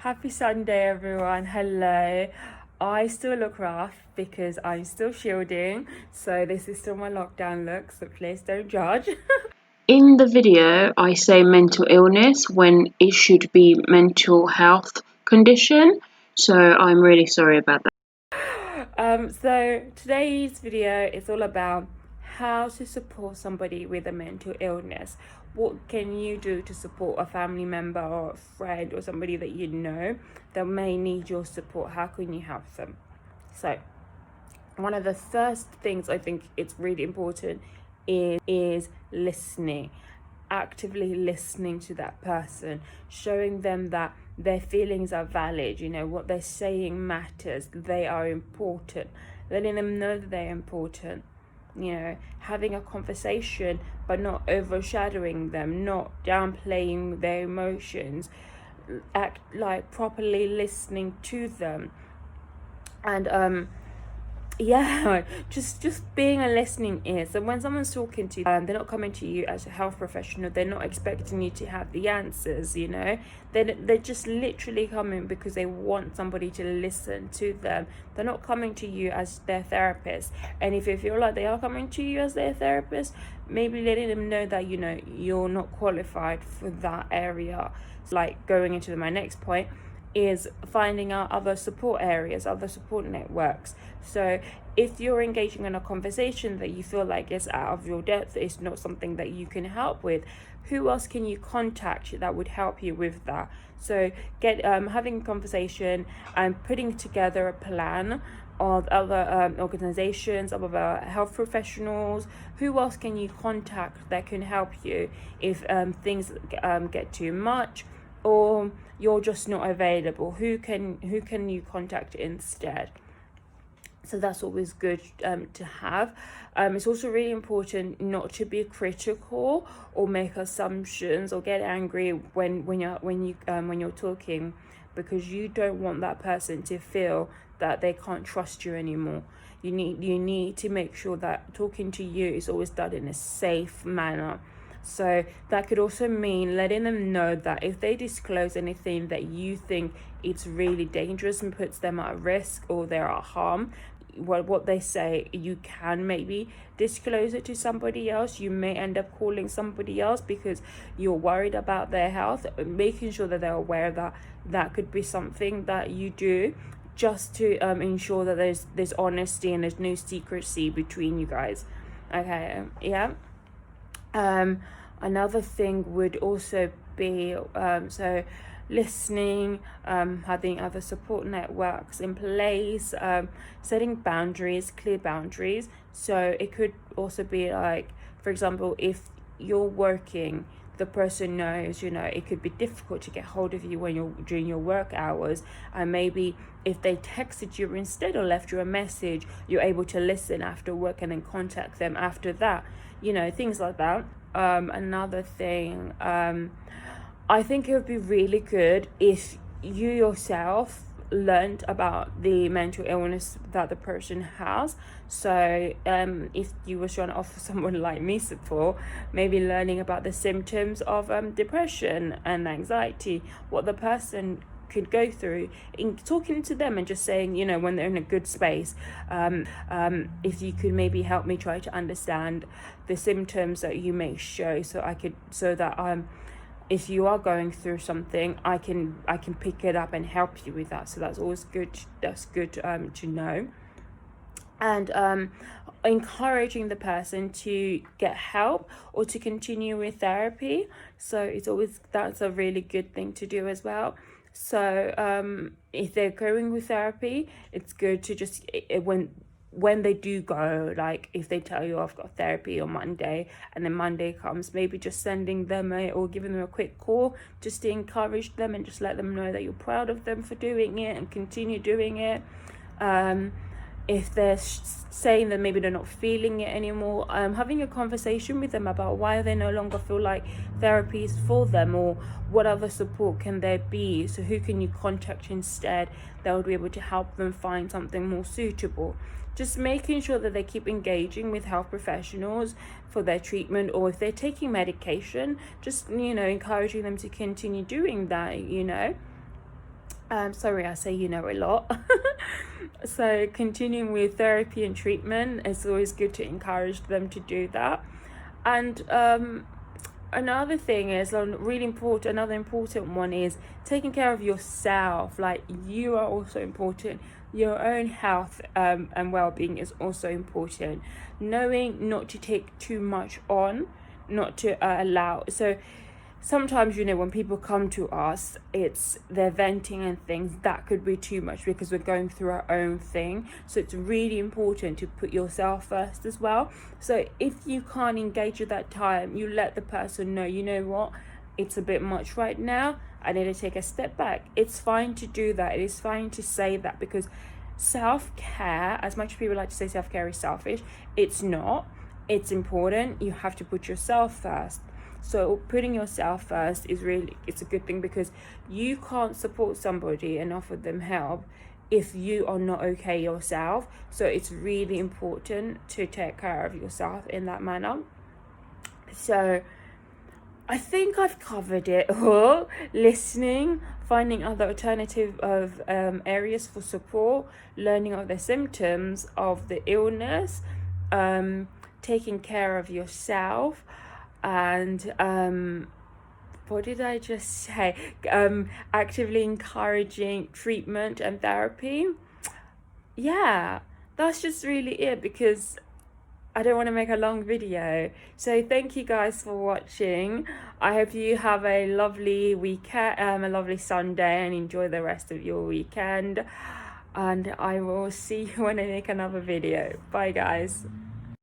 Happy Sunday, everyone. Hello. I still look rough because I'm still shielding, so this is still my lockdown look, so please don't judge. In the video, I say mental illness when it should be mental health condition, so I'm really sorry about that. So today's video is all about how to support somebody with a mental illness. What can you do to support a family member or a friend or somebody that you know that may need your support? How can you help them? So one of the first things I think it's really important is listening, actively listening to that person, showing them that their feelings are valid, what they're saying matters, they are important, letting them know that they're important, having a conversation but not overshadowing them, not downplaying their emotions, act like properly listening to them. And yeah, just being a listening ear. So when someone's talking to you, they're not coming to you as a health professional, they're not expecting you to have the answers, they're just literally coming because they want somebody to listen to them. They're not coming to you as their therapist. And if you feel like they are coming to you as their therapist, maybe letting them know that you're not qualified for that area. Like going into my next point is finding out other support areas, other support networks. So if you're engaging in a conversation that you feel like is out of your depth, it's not something that you can help with, who else can you contact that would help you with that? So having a conversation and putting together a plan of other organizations, of other health professionals. Who else can you contact that can help you if things get too much, or you're just not available? Who can you contact instead? So that's always good to have. It's also really important not to be critical or make assumptions or get angry when you're talking, because you don't want that person to feel that they can't trust you anymore. You need to make sure that talking to you is always done in a safe manner. So that could also mean letting them know that if they disclose anything that you think it's really dangerous and puts them at risk or they're at harm, what they say, you can maybe disclose it to somebody else. You may end up calling somebody else because you're worried about their health, making sure that they're aware that that could be something that you do, just to ensure that there's honesty and there's no secrecy between you guys. Okay, yeah. Another thing would also be so listening, having other support networks in place, setting boundaries, clear boundaries. So it could also be like, for example, if you're working, the person knows, it could be difficult to get hold of you when you're during your work hours, and maybe if they texted you instead or left you a message, you're able to listen after work and then contact them after that, things like that. Another thing, I think it would be really good if you yourself learned about the mental illness that the person has. So if you were trying to offer someone like me support, maybe learning about the symptoms of depression and anxiety, what the person could go through, in talking to them and just saying, when they're in a good space, if you could maybe help me try to understand the symptoms that you may show, so that if you are going through something, I can pick it up and help you with that. So that's always good. That's good to know. And encouraging the person to get help or to continue with therapy. So that's a really good thing to do as well. So if they're going with therapy, it's good to just, when they do go, like if they tell you I've got therapy on Monday and then Monday comes, maybe just sending them or giving them a quick call just to encourage them and just let them know that you're proud of them for doing it and continue doing it. If they're saying that maybe they're not feeling it anymore, having a conversation with them about why they no longer feel like therapy is for them, or what other support can there be, so who can you contact instead that would be able to help them find something more suitable. Just making sure that they keep engaging with health professionals for their treatment, or if they're taking medication, just encouraging them to continue doing that. Sorry, I say you know a lot. So continuing with therapy and treatment, it's always good to encourage them to do that. And another thing is really important, another important one is taking care of yourself. Like, you are also important. Your own health and well-being is also important. Knowing not to take too much on, not to allow. So sometimes, when people come to us, they're venting and things that could be too much because we're going through our own thing. So it's really important to put yourself first as well. So if you can't engage at that time, you let the person know, you know what, it's a bit much right now, I need to take a step back. It's fine to do that. It is fine to say that, because self-care, as much as people like to say self-care is selfish, it's not. It's important. You have to put yourself first. So putting yourself first it's a good thing, because you can't support somebody and offer them help if you are not okay yourself. So it's really important to take care of yourself in that manner. So I think I've covered it all. Listening, finding other alternative of areas for support, learning of the symptoms of the illness, taking care of yourself, and what did I just say? Actively encouraging treatment and therapy. Yeah, that's just really it, because I don't want to make a long video. So thank you guys for watching. I hope you have a lovely weekend, a lovely Sunday, and enjoy the rest of your weekend. And I will see you when I make another video. Bye guys.